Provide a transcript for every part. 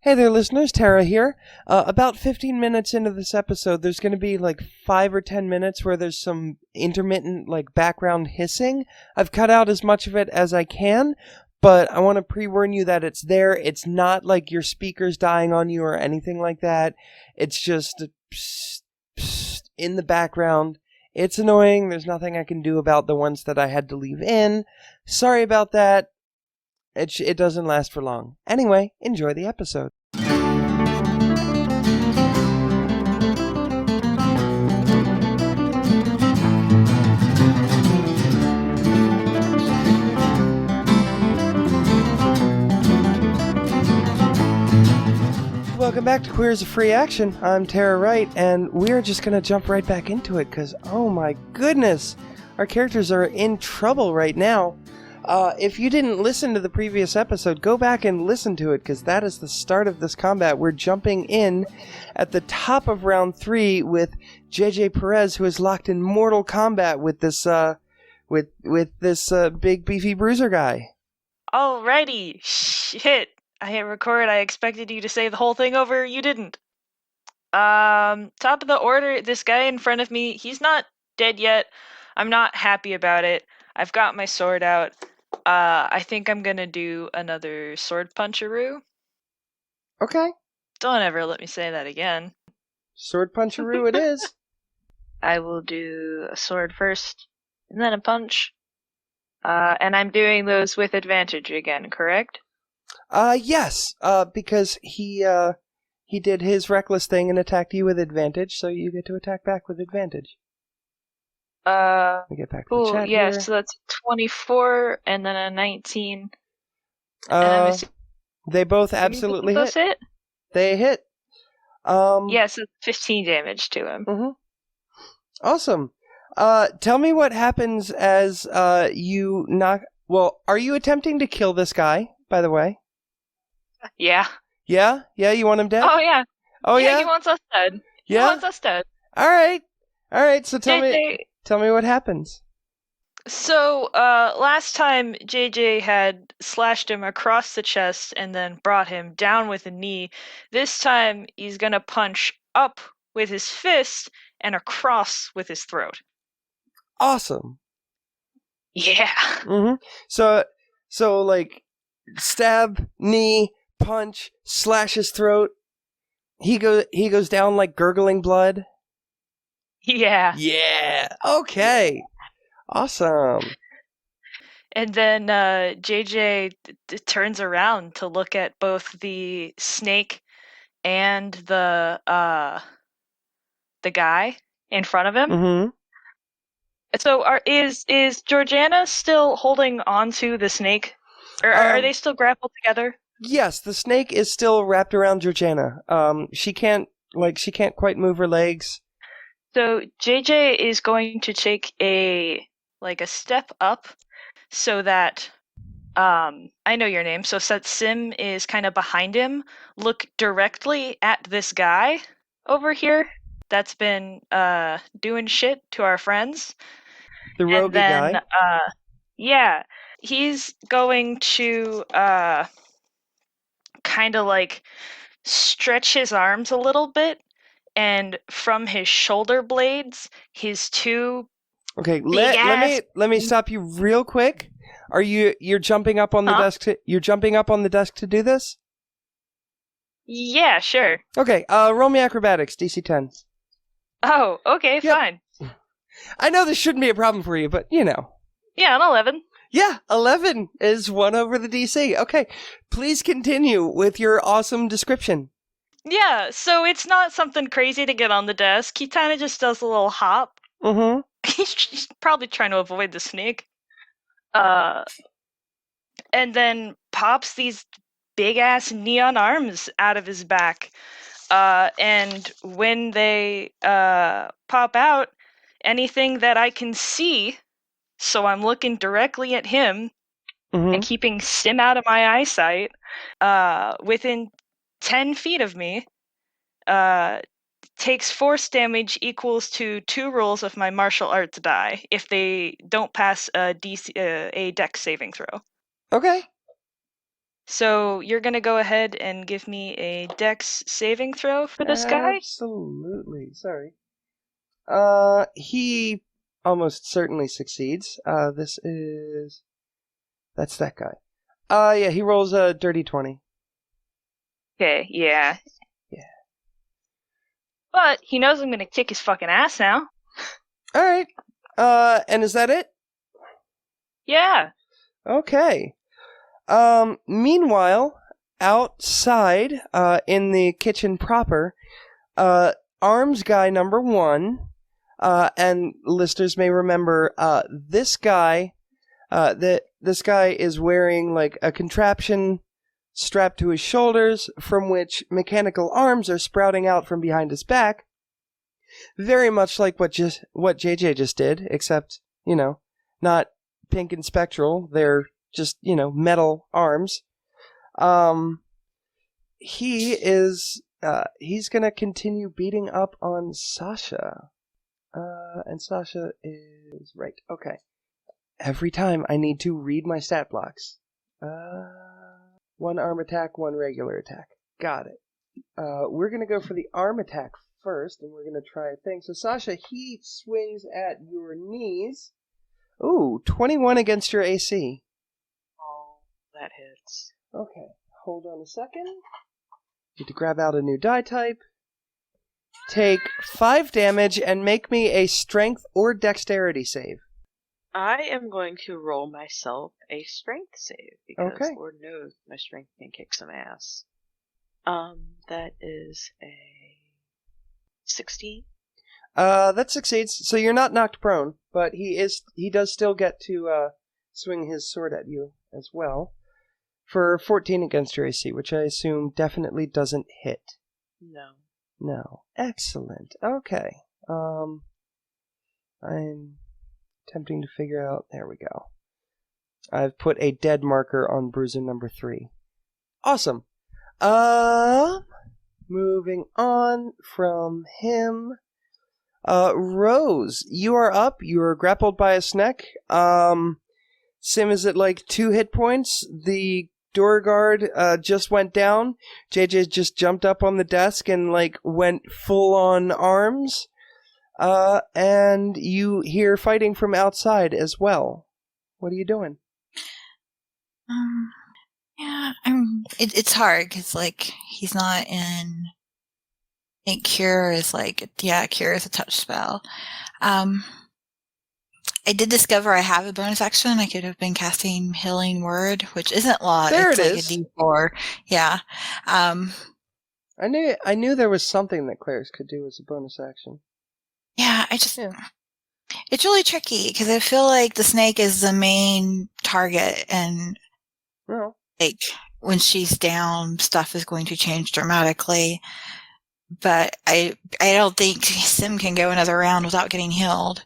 Hey there, listeners. Tara here. About 15 minutes into this episode, there's going to be like 5 or 10 minutes where there's some intermittent background hissing. I've cut out as much of it as I can, but I want to pre-warn you that it's there. It's not like your speakers dying on you or anything like that. It's just psst, psst in the background. It's annoying. There's nothing I can do about the ones that I had to leave in. Sorry about that. It doesn't last for long. Anyway, enjoy the episode. Welcome back to Queers of Free Action. I'm Tara Wright, and we're just going to jump right back into it because, oh my goodness, our characters are in trouble right now. If you didn't listen to the previous episode, go back and listen to it, because that is the start of this combat. We're jumping in at the top of round 3 with JJ Perez, who is locked in mortal combat with this big beefy bruiser guy. Alrighty, shit. I hit record. I expected you to say the whole thing over. You didn't. Top of the order. This guy in front of me. He's not dead yet. I'm not happy about it. I've got my sword out. I think I'm gonna do another sword puncheroo. Okay. Don't ever let me say that again. Sword puncheroo it is. I will do a sword first, and then a punch. And I'm doing those with advantage again, correct? Yes. Because he did his reckless thing and attacked you with advantage, so you get to attack back with advantage. We get back to the chat yeah, here. so that's 24 and then a 19. They both absolutely those hit. They hit. Yeah, so 15 damage to him. Mm-hmm. Awesome. Tell me what happens as you knock. Well, are you attempting to kill this guy, by the way? Yeah. Yeah? Yeah, you want him dead? Oh, yeah. Oh, yeah? He wants us dead. Yeah? He wants us dead. All right, so tell me what happens. So, last time JJ had slashed him across the chest and then brought him down with a knee. This time, he's gonna punch up with his fist and across with his throat. Awesome. Yeah. Mm-hmm. So stab, knee, punch, slash his throat. He goes down like gurgling blood. Yeah. Yeah. Okay. Awesome. And then JJ turns around to look at both the snake and the guy in front of him. Mm-hmm. So is Georgeanna still holding on to the snake? Or are they still grappled together? Yes, the snake is still wrapped around Georgeanna. She can't quite move her legs. So JJ is going to take a step up so that I know your name. So that Sym is kind of behind him, look directly at this guy over here that's been doing shit to our friends. The rogue guy. Yeah, he's going to kind of stretch his arms a little bit, and from his shoulder blades, his two Okay, let me stop you real quick. You're jumping up on the desk you're jumping up on the desk to do this? Yeah, sure. Okay, roll me acrobatics, DC 10. Oh, okay, yep. Fine. I know this shouldn't be a problem for you, but you know. Yeah, an 11. Yeah, 11 is 1 over the DC. Okay, please continue with your awesome description. Yeah, so it's not something crazy to get on the desk. He kind of just does a little hop. Mm-hmm. He's probably trying to avoid the snake. And then pops these big-ass neon arms out of his back. And when they pop out, anything that I can see, so I'm looking directly at him and keeping Sym out of my eyesight, within 10 feet of me, takes force damage equals to 2 rolls of my martial arts die if they don't pass a dex saving throw. Okay. So you're gonna go ahead and give me a Dex saving throw for this guy? Absolutely. Sorry. He almost certainly succeeds. That's that guy. Yeah, he rolls a dirty 20. Okay, yeah. Yeah. But he knows I'm gonna kick his fucking ass now. Alright. And is that it? Yeah. Okay. Meanwhile, outside, in the kitchen proper, arms guy number 1, and listeners may remember, this guy is wearing like a contraption strapped to his shoulders from which mechanical arms are sprouting out from behind his back. Very much like what JJ just did, except, not pink and spectral. They're just, metal arms. He's gonna continue beating up on Sasha. And Sasha is right. Okay. Every time I need to read my stat blocks. 1 arm attack, 1 regular attack. Got it. We're gonna go for the arm attack first, and we're gonna try a thing. So Sasha, he swings at your knees. Ooh, 21 against your AC. Oh, that hits. Okay, hold on a second. Need to grab out a new die type. Take 5 damage and make me a strength or dexterity save. I am going to roll myself a strength save because Okay. Lord knows my strength can kick some ass. That is a 16. That succeeds. So you're not knocked prone, but he does still get to swing his sword at you as well for 14 against your AC, which I assume definitely doesn't hit. No. Excellent. Okay. I'm attempting to figure out. There we go. I've put a dead marker on bruiser number 3. Awesome. Moving on from him. Rose, you are up. You are grappled by a snack. Sym is at like 2 hit points. The door guard just went down. JJ just jumped up on the desk and like went full on arms. And you hear fighting from outside as well. What are you doing? Yeah, it's hard because like he's not in. I think Cure is Cure is a touch spell. I did discover I have a bonus action. I could have been casting Healing Word, which isn't a lot. There it's it like is. A D4. Yeah. I knew there was something that Claire's could do as a bonus action. Yeah, it's really tricky because I feel like the snake is the main target, and like when she's down, stuff is going to change dramatically. But I don't think Sym can go another round without getting healed.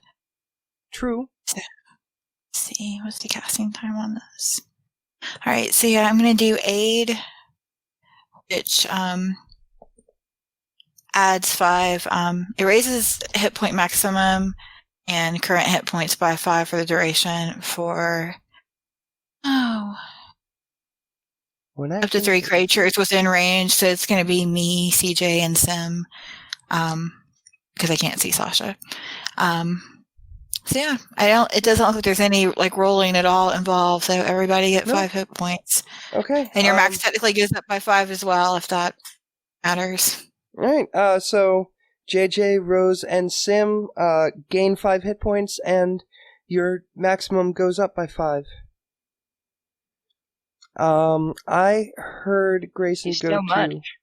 True. So, let's see, what's the casting time on this? All right, so yeah, I'm going to do Aid, which adds 5. It raises hit point maximum and current hit points by 5 for the duration for up to 3 creatures within range. So it's going to be me, CJ, and Sym, because I can't see Sasha. So yeah, it doesn't look like there's any like rolling at all involved. So everybody get 5 hit points. Okay. And your max technically goes up by 5 as well, if that matters. All right. So JJ, Rose, and Sym gain 5 hit points, and your maximum goes up by 5. I heard Grayson go to... much.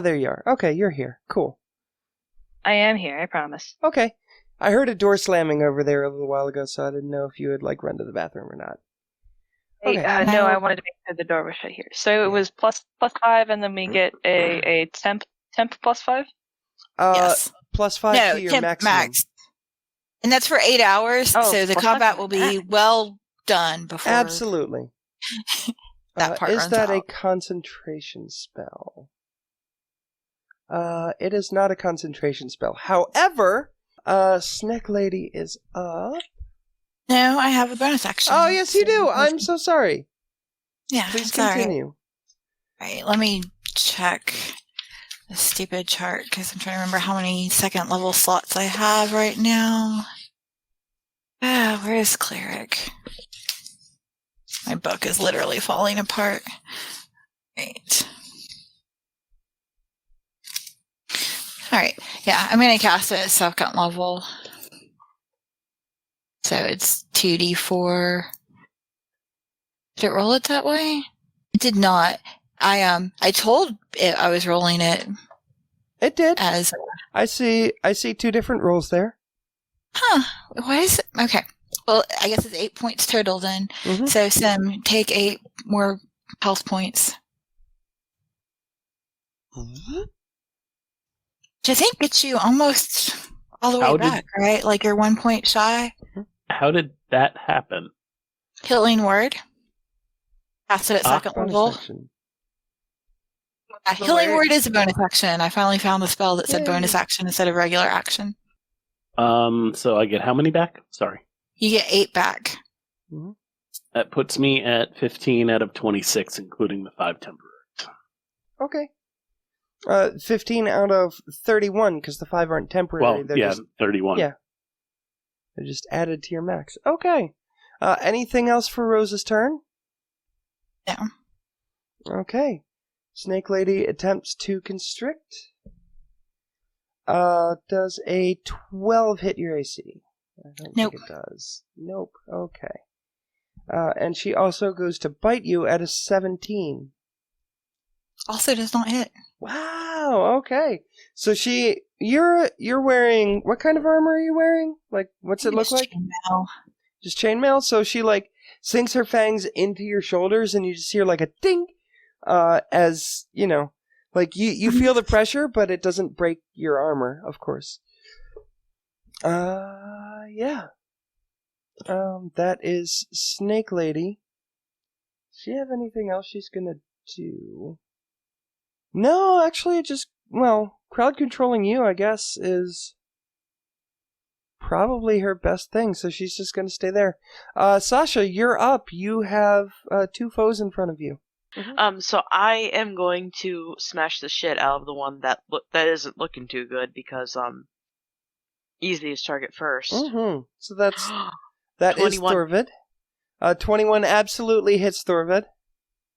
There you are. Okay, you're here. Cool. I am here, I promise. Okay. I heard a door slamming over there a little while ago, so I didn't know if you had like run to the bathroom or not. Okay. No, I wanted to make sure the door was shut here. So it was plus 5, and then we get a temp plus 5? Yes. Plus 5 to your maximum. Max. And that's for 8 hours, so the combat will be well done before... Absolutely. that part is that out. a concentration spell? It is not a concentration spell. However, Snack Lady is up. No, I have a bonus action. Oh, yes, you do. I'm so sorry. Yeah, Please continue. Right, let me check the stupid chart because I'm trying to remember how many second level slots I have right now. Where is Cleric? My book is literally falling apart. Right. Alright, yeah, I'm going to cast it at second level. So it's 2d4. Did it roll it that way? It did not. I told it I was rolling it. It did. As I see 2 different rolls there. Huh. Why is it? Okay. Well, I guess it's 8 points total then. Mm-hmm. So, Sym, take 8 more health points. Mm-hmm. Which I think gets you almost all the way back, right? Like you're 1 point shy. How did that happen? Healing word. Cast it at second level. Section. Healing word is a bonus action. I finally found the spell that said bonus action instead of regular action. So I get how many back? Sorry. You get 8 back. Mm-hmm. That puts me at 15 out of 26, including the 5 temporary. Okay. 15 out of 31, because the 5 aren't temporary. Well, They're yeah, just, 31. Yeah. They're just added to your max. Okay. Anything else for Rose's turn? No. Okay. Snake Lady attempts to constrict. Does a 12 hit your AC? I don't Nope. think it does. Nope. Okay. And she also goes to bite you at a 17. Also does not hit. Wow. Okay. So you're wearing, what kind of armor are you wearing? Like, what's it look like? Chainmail. Just chainmail. So she sinks her fangs into your shoulders, and you just hear like a ding, as you know, like you feel the pressure, but it doesn't break your armor, of course. Yeah. That is Snake Lady. Does she have anything else she's gonna do? No, actually, crowd controlling you, I guess, is probably her best thing, so she's just gonna stay there. Sasha, you're up. You have 2 foes in front of you. Mm-hmm. So I am going to smash the shit out of the one that isn't looking too good because easiest target first. Mm-hmm. So that is 21. Thorvid. 21 absolutely hits Thorvid.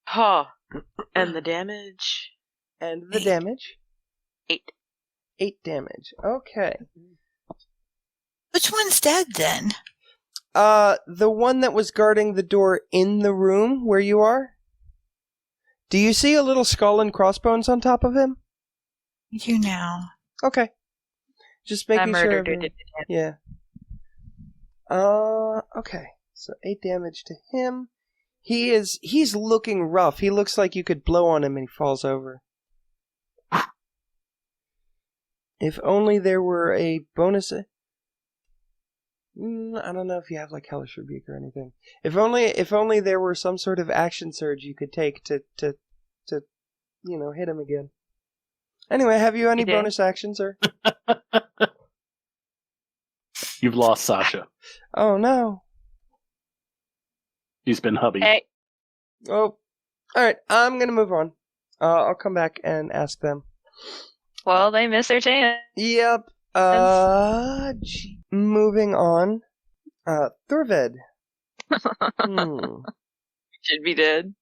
Huh. And the damage? And the damage? 8. 8 damage. Okay. Which one's dead then? The one that was guarding the door in the room where you are. Do you see a little skull and crossbones on top of him? You now. Okay. Just making sure. Murdered it. Yeah. Okay. So 8 damage to him. He's looking rough. He looks like you could blow on him and he falls over. If only there were a bonus. I don't know if you have like Hellish Rebuke or anything. If only there were some sort of action surge you could take to hit him again. Anyway, have you any bonus actions or? You've lost Sasha. Oh no. He's been hubby. Hey. Oh, all right. I'm gonna move on. I'll come back and ask them. Well, they missed their chance. Yep. Moving on. Thorvid. Should be dead.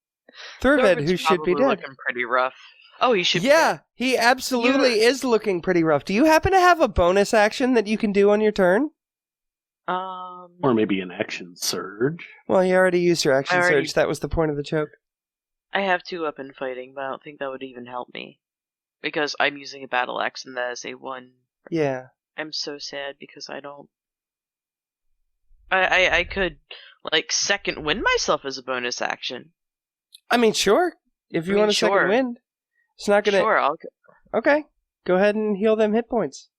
Thorvid, who should be dead. Looking pretty rough. Oh, he should be Yeah, dead. he absolutely is looking pretty rough. Do you happen to have a bonus action that you can do on your turn? Or maybe an action surge. Well, you already used your action surge. That was the point of the joke. I have 2 weapon fighting, but I don't think that would even help me. Because I'm using a battle axe and that is a 1. Yeah. I'm so sad because I don't... I could, second wind myself as a bonus action. I mean, sure. If you want to second wind. It's not gonna... Sure, I'll go... Okay. Go ahead and heal them hit points.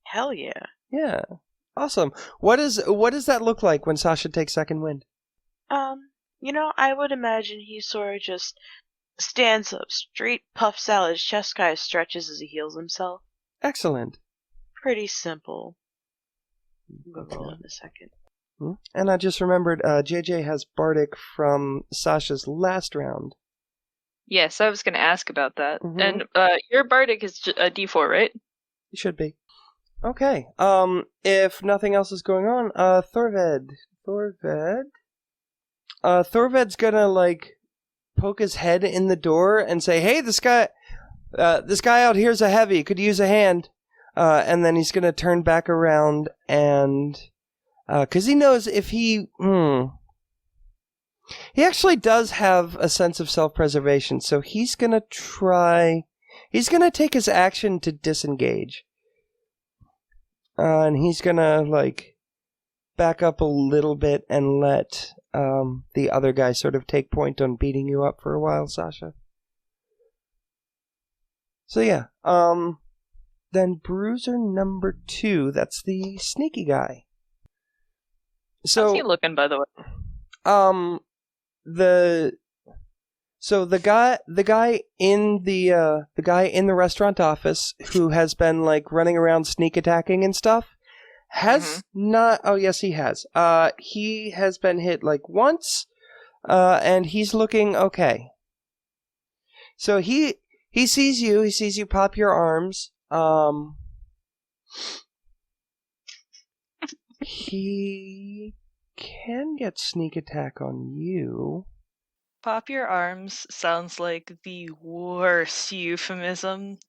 Hell yeah. Yeah. Awesome. What does that look like when Sasha takes second wind? I would imagine he sort of just stands up, straight puffs out, his chest kind of stretches as he heals himself. Excellent. Pretty simple. We'll roll it in a second. And I just remembered, JJ has Bardic from Sasha's last round. Yes, I was going to ask about that. Mhm. And your bardic is a D4, right? It should be. Okay. If nothing else is going on, Thorved's gonna like poke his head in the door and say, "Hey, this guy out here's a heavy. Could use a hand." And then he's gonna turn back around and, because he knows if he actually does have a sense of self-preservation, so he's gonna take his action to disengage. And he's gonna, like, back up a little bit and let the other guy sort of take point on beating you up for a while, Sasha. So yeah, then bruiser number 2, that's the sneaky guy. So, How's he looking, by the way? the guy in the restaurant office who has been like running around sneak attacking and stuff has not. Oh yes, he has. He has been hit like once, and he's looking okay. So he sees you. He sees you pop your arms. He can get sneak attack on you. Pop your arms sounds like the worst euphemism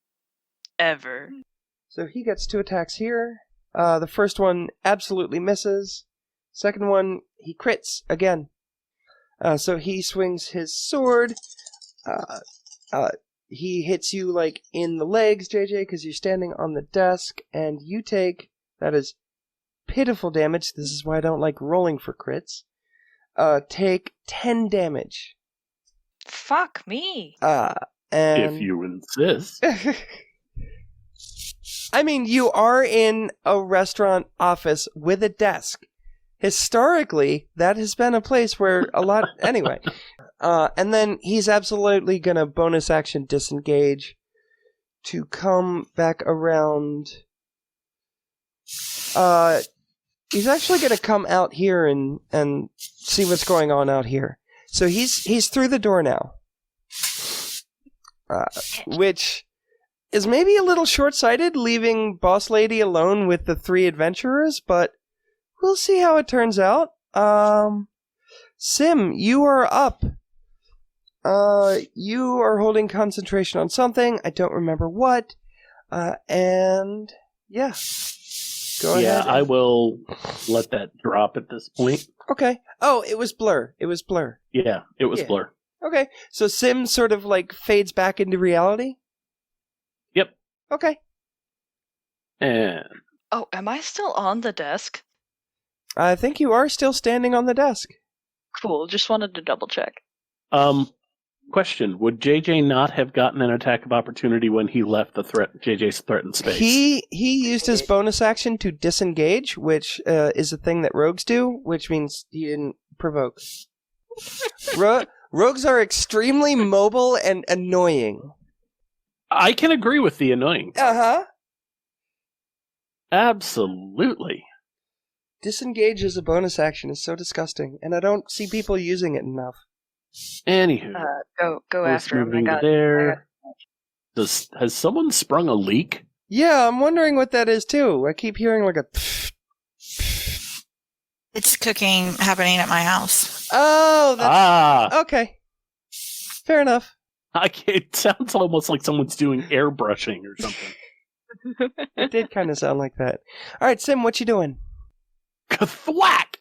ever. So he gets 2 attacks here. The first one absolutely misses. Second one, he crits again. So he swings his sword. He hits you like in the legs, JJ, because you're standing on the desk, and you take, that is pitiful damage. This is why I don't like rolling for crits. Take 10 damage. Fuck me. And If you insist. I mean, you are in a restaurant office with a desk. Historically, that has been a place where a lot... Anyway. And then he's absolutely going to bonus action disengage to come back around. He's actually going to come out here and see what's going on out here. So he's through the door now. Which is maybe a little short-sighted, leaving Boss Lady alone with the 3 adventurers, but we'll see how it turns out. Sym, you are up. You are holding concentration on something. I don't remember what. And yeah. Go ahead. Yeah, I will let that drop at this point. Okay. Oh, it was Blur. It was Blur. Yeah, it was Blur. Okay. So Sym sort of like fades back into reality? Yep. Okay. And Oh, am I still on the desk? I think you are still standing on the desk. Cool, just wanted to double check. Question, would JJ not have gotten an attack of opportunity when he left the JJ's threatened space? He used his bonus action to disengage, which is a thing that rogues do, which means he didn't provoke. Rogues are extremely mobile and annoying. I can agree with the annoying. Uh-huh. Absolutely. Disengage as a bonus action is so disgusting, and I don't see people using it enough. Anywho. Go after him. Moving there. Has someone sprung a leak? Yeah, I'm wondering what that is too. I keep hearing like a... It's cooking happening at my house. Oh, that's... Okay. Fair enough. It sounds almost like someone's doing airbrushing or something. It did kind of sound like that. All right, Sym, what you doing? Thwack!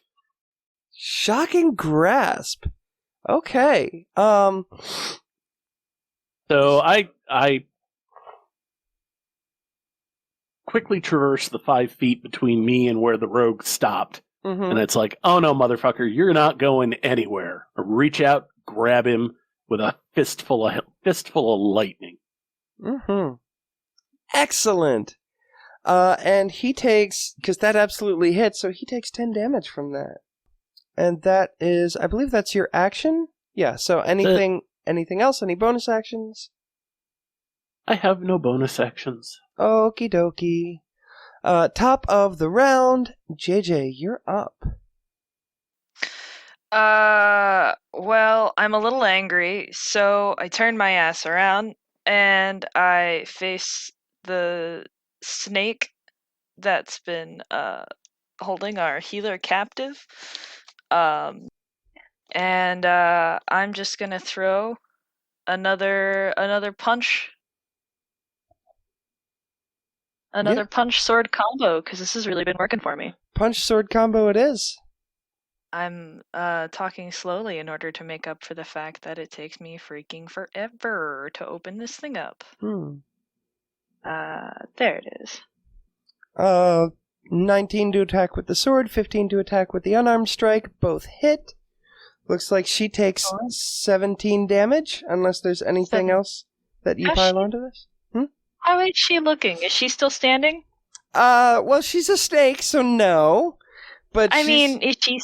Shocking grasp. Okay. So I quickly traverse the 5 feet between me and where the rogue stopped. Mm-hmm. And it's like, oh no, motherfucker, you're not going anywhere. I reach out, grab him with a fistful of lightning. Mm-hmm. Excellent. And he takes, because that absolutely hits, so he takes 10 damage from that. And that is, I believe that's your action? Yeah, so anything else? Any bonus actions? I have no bonus actions. Okie dokie. Top of the round, JJ, you're up. Well, I'm a little angry, so I turn my ass around and I face the snake that's been holding our healer captive. And I'm just gonna throw another punch. Another punch sword combo, because this has really been working for me. Punch sword combo it is. I'm talking slowly in order to make up for the fact that it takes me freaking forever to open this thing up. There it is. 19 to attack with the sword, 15 to attack with the unarmed strike, both hit. Looks like she takes 17 damage, unless there's anything else that you pile onto this. How is she looking? Is she still standing? Well, she's a snake, so no. But I mean, is she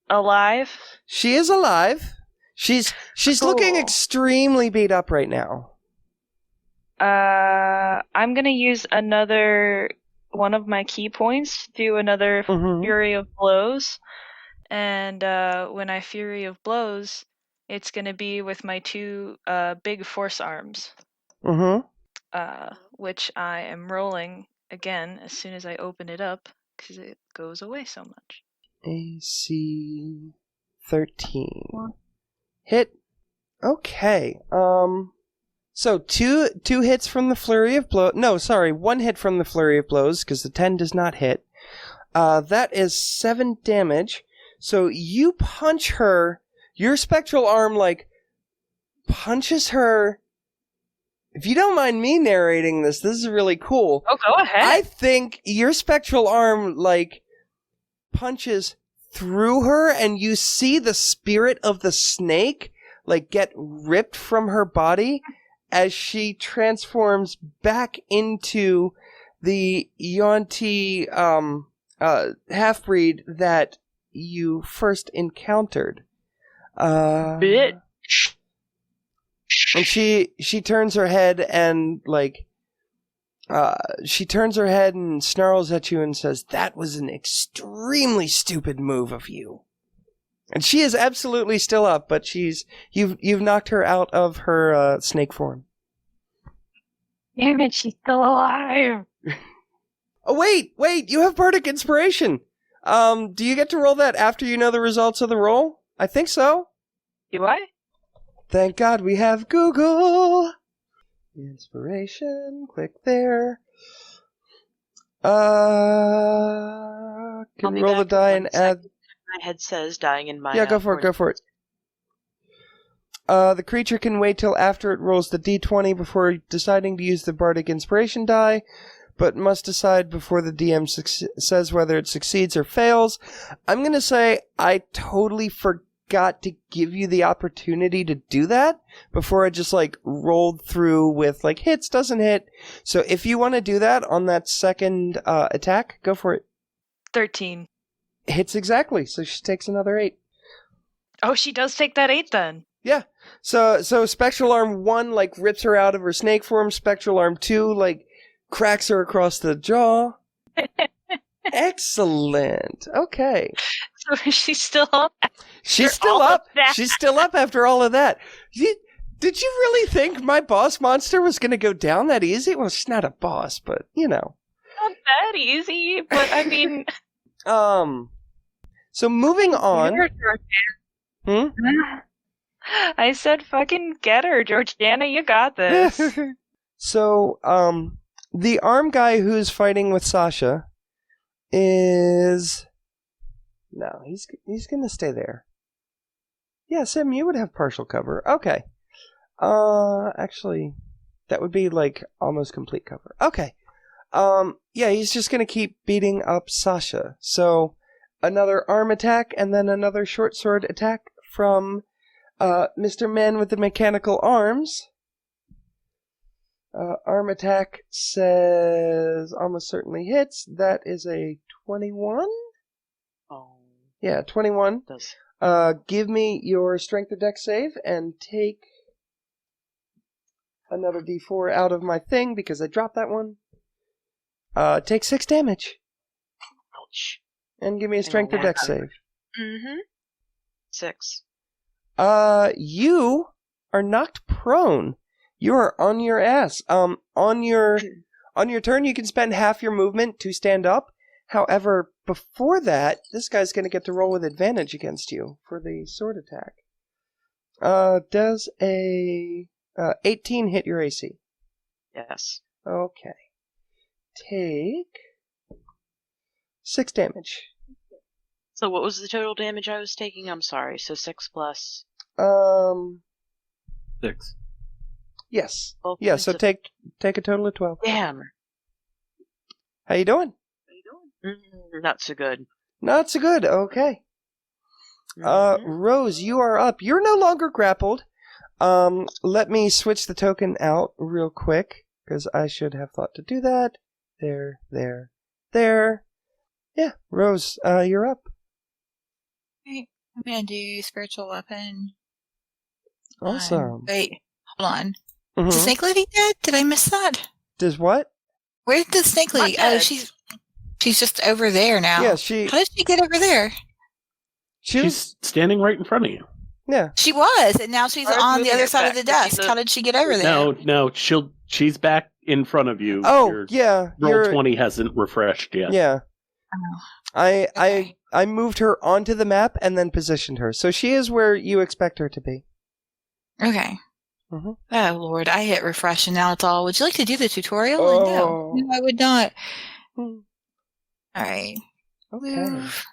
alive? She is alive. She's looking extremely beat up right now. I'm gonna use another one of my key points to do another Fury of Blows. And when I Fury of Blows, it's gonna be with my two big force arms. Which I am rolling again as soon as I open it up, because it goes away so much. AC 13. Hit. Okay. So two hits from the Flurry of Blows. No, sorry, 1 hit from the Flurry of Blows, because the 10 does not hit. That is 7 damage. So you punch her. Your spectral arm, punches her. If you don't mind me narrating this is really cool. Oh, go ahead. I think your spectral arm, punches through her, and you see the spirit of the snake, get ripped from her body as she transforms back into the Yuan-Ti half-breed that you first encountered. Bitch. And she turns her head and snarls at you and says, "That was an extremely stupid move of you." And she is absolutely still up, but you've knocked her out of her snake form. Damn it, she's still alive. Oh wait, you have bardic inspiration. Do you get to roll that after you know the results of the roll? I think so. Do I? Thank God we have Google. Inspiration, click there. Can roll the die and add. My head says dying in my. Yeah, go for it. The creature can wait till after it rolls the d20 before deciding to use the bardic inspiration die, but must decide before the DM says whether it succeeds or fails. I'm gonna say I totally forgot to give you the opportunity to do that before I just rolled through with hits, doesn't hit. So if you want to do that on that second attack, go for it. 13. Hits exactly, so she takes another 8. Oh, she does take that 8 then. Yeah. So Spectral Arm 1 rips her out of her snake form. Spectral Arm 2 cracks her across the jaw. Excellent. Okay. So she's still up? She's still up. She's still up after all of that. Did you really think my boss monster was going to go down that easy? Well, she's not a boss, but, Not that easy, but I mean... So moving on... I said fucking get her, Georgeanna, you got this. So, the arm guy who's fighting with Sasha is... No, he's gonna stay there. Yeah, Sym, you would have partial cover. Okay. Actually, that would be almost complete cover. Okay. Yeah, he's just gonna keep beating up Sasha. So, another arm attack and then another short sword attack from Mr. Man with the mechanical arms. Arm attack says almost certainly hits. That is a 21. Oh. Yeah, 21. Does. Give me your strength or dex save and take another d4 out of my thing because I dropped that one. Take 6 damage. Ouch. And give me a strength or dex save. 6. You are knocked prone. You are on your ass. On your turn, you can spend half your movement to stand up. However, before that, this guy's going to get to roll with advantage against you for the sword attack. Does a 18 hit your AC? Yes. Okay. Take 6 damage. So what was the total damage I was taking? I'm sorry. So 6 plus... 6. Yes. 12 Yeah, points so of- take a total of 12. Damn. How you doing? Not so good. Not so good. Okay. Rose, you are up. You're no longer grappled. Let me switch the token out real quick, because I should have thought to do that. There. Yeah, Rose, you're up. Right. I'm gonna do spiritual weapon. Awesome. Wait, hold on. Is the Mhm. snake lady dead? Did I miss that? Does what? Where did the snake Not lady? Oh, dead. she's just over there now. Yeah, How did she get over there? She's standing right in front of you. Yeah. She was, and now she's I was on the moving other it side of back the to see desk. the- How did she get over there? No, she's back in front of you. Oh, Your yeah. roll 20 hasn't refreshed yet. Yeah. Oh, I moved her onto the map and then positioned her, so she is where you expect her to be. okay. Mhm. Oh Lord, I hit refresh and now it's all. Would you like to do the tutorial? Oh. No, I would not. Hmm. All right. Okay. Move.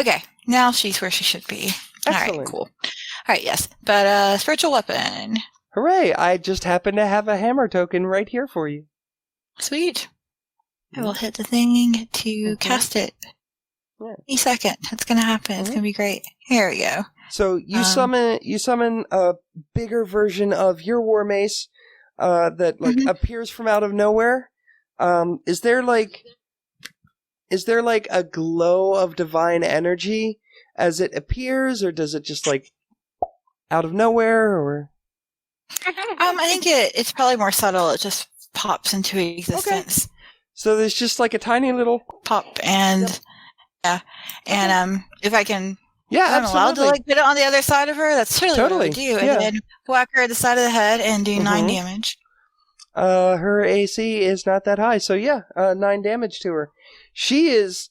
Okay, now she's where she should be. All Excellent. right, cool. All right, yes, but spiritual weapon, Hooray! I just happen to have a hammer token right here for you. sweet. I will hit the thing to Mhm. cast it. Yeah. Any second, it's gonna happen. It's Mhm. gonna be great. Here we go. So you summon a bigger version of your war mace that Mhm. appears from out of nowhere. Is there like a glow of divine energy as it appears, or does it just like out of nowhere, or I think it's probably more subtle. It just pops into existence. so there's just like a tiny little Pop and yeah, and if I can. yeah, I'm allowed to absolutely. like put it on the other side of her. That's totally what I would Totally, do, yeah. and then whack her at the side of the head and do 9 Mhm. damage. Her AC is not that high, so yeah, 9 damage to her. She's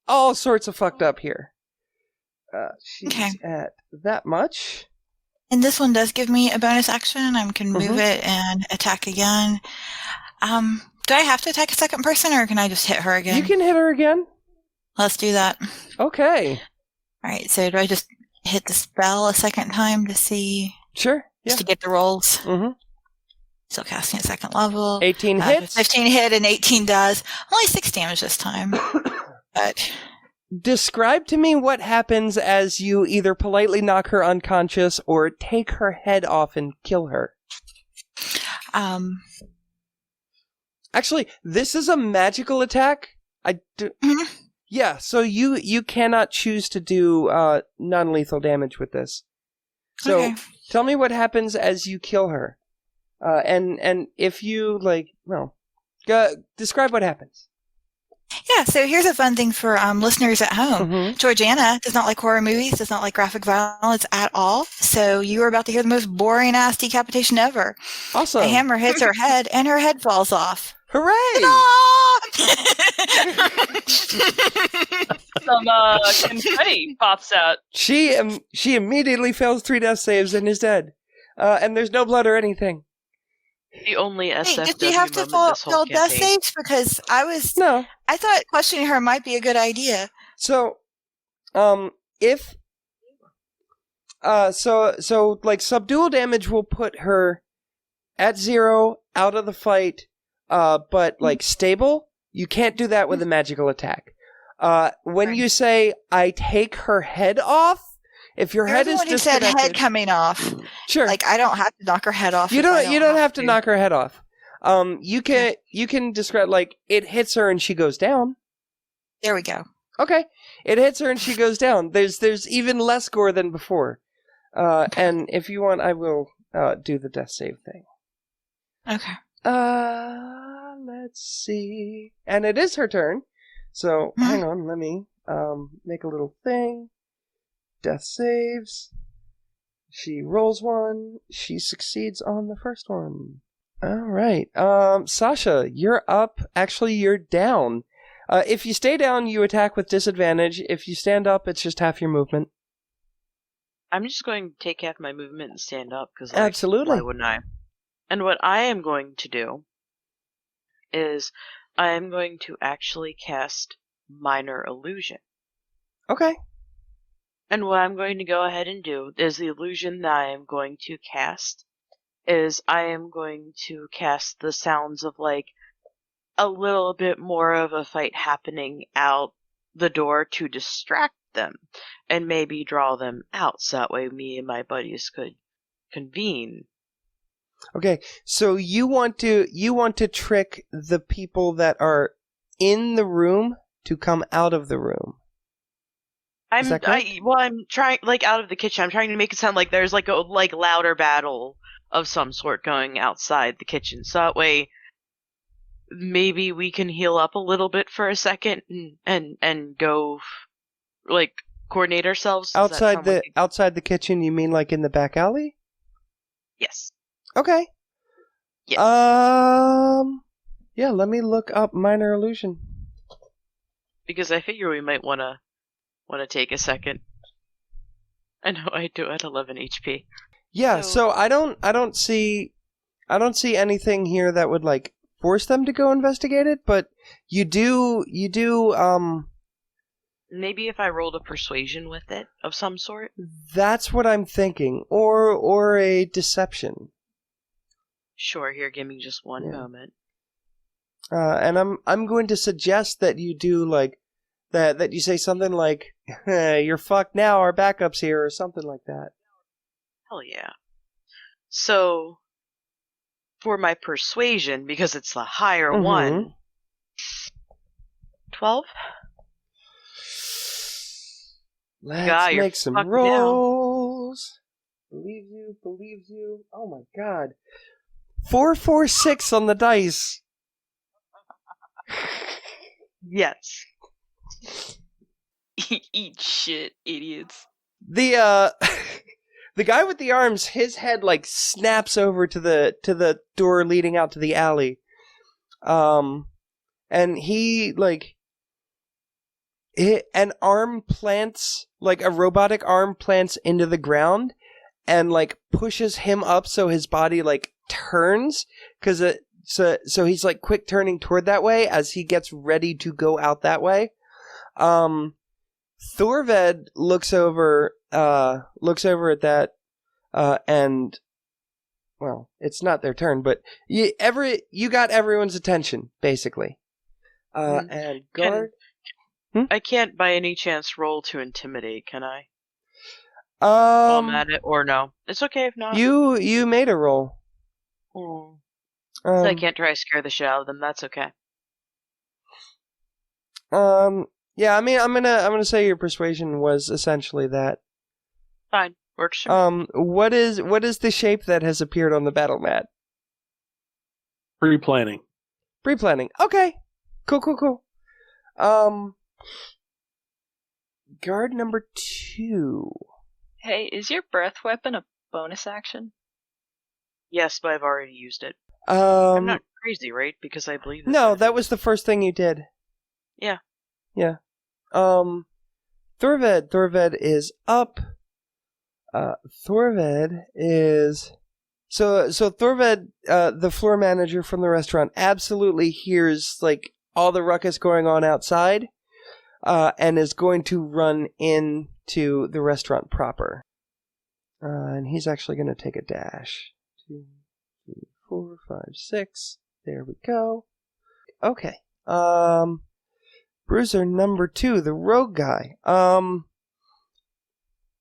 all sorts of fucked up here. She's Okay. at that much. And this one does give me a bonus action. I can move Mhm. it and attack again. Do I have to attack a second person, or can I just hit her again? You can hit her again. Let's do that. Okay. All right. So do I just hit the spell a second time to see, Sure. Yeah. just to get the rolls? Mm-hmm. Still casting at second level. 18 hits. 15 hit and 18 does. Only 6 damage this time. But Describe to me what happens as you either politely knock her unconscious or take her head off and kill her. Actually, this is a magical attack. Mhm. Yeah, so you cannot choose to do non-lethal damage with this. So Okay. tell me what happens as you kill her. And if you describe what happens. Yeah, so here's a fun thing for listeners at home. Mhm. Georgeanna does not like horror movies, does not like graphic violence at all. So you are about to hear the most boring ass decapitation ever. Awesome. A hammer hits her head and her head falls off. Hooray! Some confetti pops out. She immediately fails 3 death saves and is dead. And there's no blood or anything. The only Wait, SFW did she have to moment this whole fail death campaign. saves? Because No. I thought questioning her might be a good idea. So, if subdual damage will put her at 0, out of the fight, but stable. You can't do that with a magical attack. When you say I take her head off, if your head You're is the one who said disconnected, head coming off. sure. Like I don't have to knock her head off. You if I don't have to knock her head off. You can describe it hits her and she goes down. There we go. Okay, it hits her and she goes down. There's even less gore than before. And if you want, I will do the death save thing. Okay. Let's see. And it is her turn. So hang on, let me make a little thing. death saves. She rolls one. She succeeds on the first one. All right. Sasha, you're up. Actually, you're down. If you stay down, you attack with disadvantage. If you stand up, it's just half your movement. I'm just going to take half my movement and stand up, because Absolutely. why wouldn't I? And what I am going to do is I am going to actually cast Minor Illusion. Okay. And what I'm going to go ahead and do is the illusion that I am going to cast is I am going to cast the sounds of like a little bit more of a fight happening out the door to distract them and maybe draw them out so that way me and my buddies could convene. Okay. So you want to trick the people that are in the room to come out of the room. I'm trying like out of the kitchen. I'm trying to make it sound like there's like a louder battle of some sort going outside the kitchen. So that way maybe we can heal up a little bit for a second and go like coordinate ourselves. Outside the kitchen, you mean like in the back alley? Yes. Okay. Yes. Yeah, let me look up Minor Illusion. Because I figure we might want to take a second. I know I do at 11 HP. Yeah, so I don't see anything here that would like force them to go investigate it, but you do maybe if I rolled a persuasion with it of some sort. That's what I'm thinking, or a deception. Sure, here, give me just one moment. And I'm going to suggest that you do like that you say something like, "You're fucked now. Our backup's here," or something like that. Hell yeah. So, for my persuasion, because it's the higher one, 12? Let's make some rolls. Believes you. Oh my god. 4, 4, 6 on the dice. Yes. Eat shit, idiots. The guy with the arms, his head like snaps over to the door leading out to the alley. And he like an arm plants, like a robotic arm plants into the ground and like pushes him up so his body like turns so he's like quick turning toward that way as he gets ready to go out that way. Thorved looks over at that, and well, it's not their turn, but you got everyone's attention basically. And guard. I can't by any chance roll to intimidate, can I? While I'm at it, or no? It's okay if not. You made a roll. So I can't try to scare the shit out of them. That's okay. Yeah, I mean, I'm gonna say your persuasion was essentially that. Fine, works. What is the shape that has appeared on the battle mat? Pre-planning. Pre-planning. Okay. Cool. Guard number 2. Hey, is your breath weapon a bonus action? Yes, but I've already used it. I'm not crazy, right? Because I believe this. No, that was the first thing you did. Yeah. Yeah. Thorved is up. Thorved is... So Thorved, the floor manager from the restaurant, absolutely hears, like, all the ruckus going on outside, and is going to run into the restaurant proper. And he's actually going to take a dash. 2, 3, 4, 5, 6. There we go. Okay. Bruiser number 2, the rogue guy.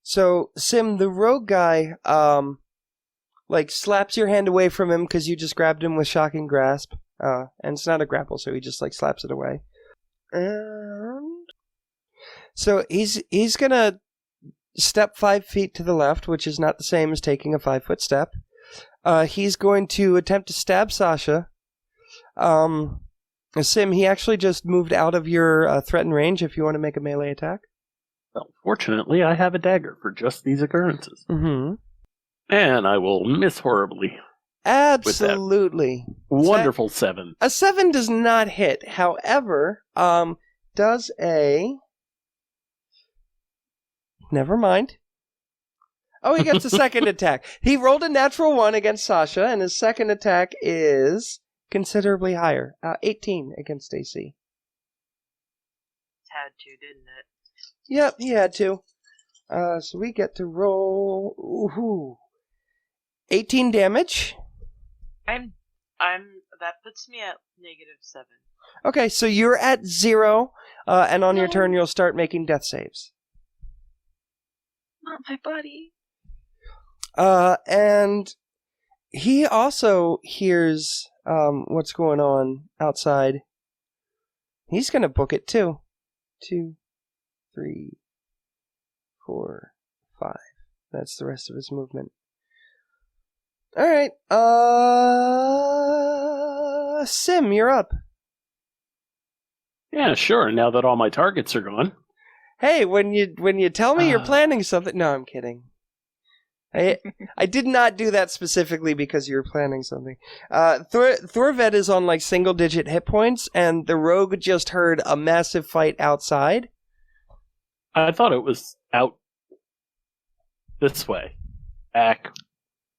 So, Sym, the rogue guy, like, slaps your hand away from him because you just grabbed him with shocking grasp. And it's not a grapple, so he just, like, slaps it away. And... So, he's gonna step 5 feet to the left, which is not the same as taking a 5-foot step. He's going to attempt to stab Sasha. Sym, he actually just moved out of your threatened range if you want to make a melee attack. Well, fortunately, I have a dagger for just these occurrences. Mm-hmm. And I will miss horribly. Absolutely. Wonderful 7. A 7 does not hit. However, does a... Never mind. Oh, he gets a second attack. He rolled a natural 1 against Sasha, and his second attack is considerably higher. 18 against AC. Had to, didn't it? Yep, he had to. So we get to roll 18 damage. That puts me at -7. Okay, so you're at 0, and on your No. turn you'll start making death saves. Not my buddy. And he also hears what's going on outside. He's gonna book it too. 2, 3, 4, 5. That's the rest of his movement. Alright, Sym, you're up. Yeah, sure, now that all my targets are gone. Hey, when you tell me you're planning something... No, I'm kidding. I did not do that specifically because you were planning something. Thorvet is on like single-digit hit points, and the rogue just heard a massive fight outside. I thought it was out this way. Back.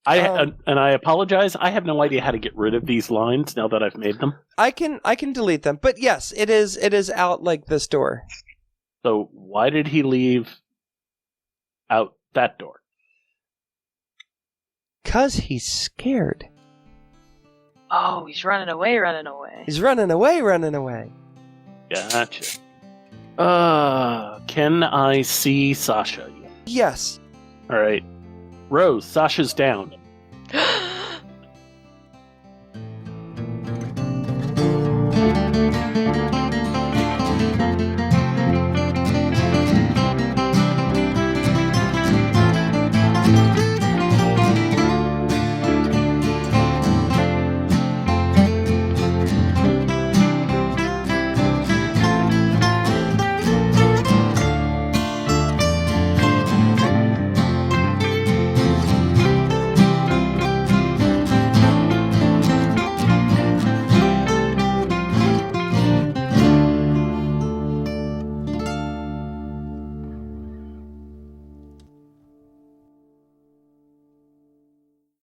And I apologize. I have no idea how to get rid of these lines now that I've made them. I can delete them, but yes, it is out like this door. So why did he leave out that door? 'Cause he's scared. Oh, he's running away. He's running away. Gotcha. Can I see Sasha? Yes. All right. Rose, Sasha's down.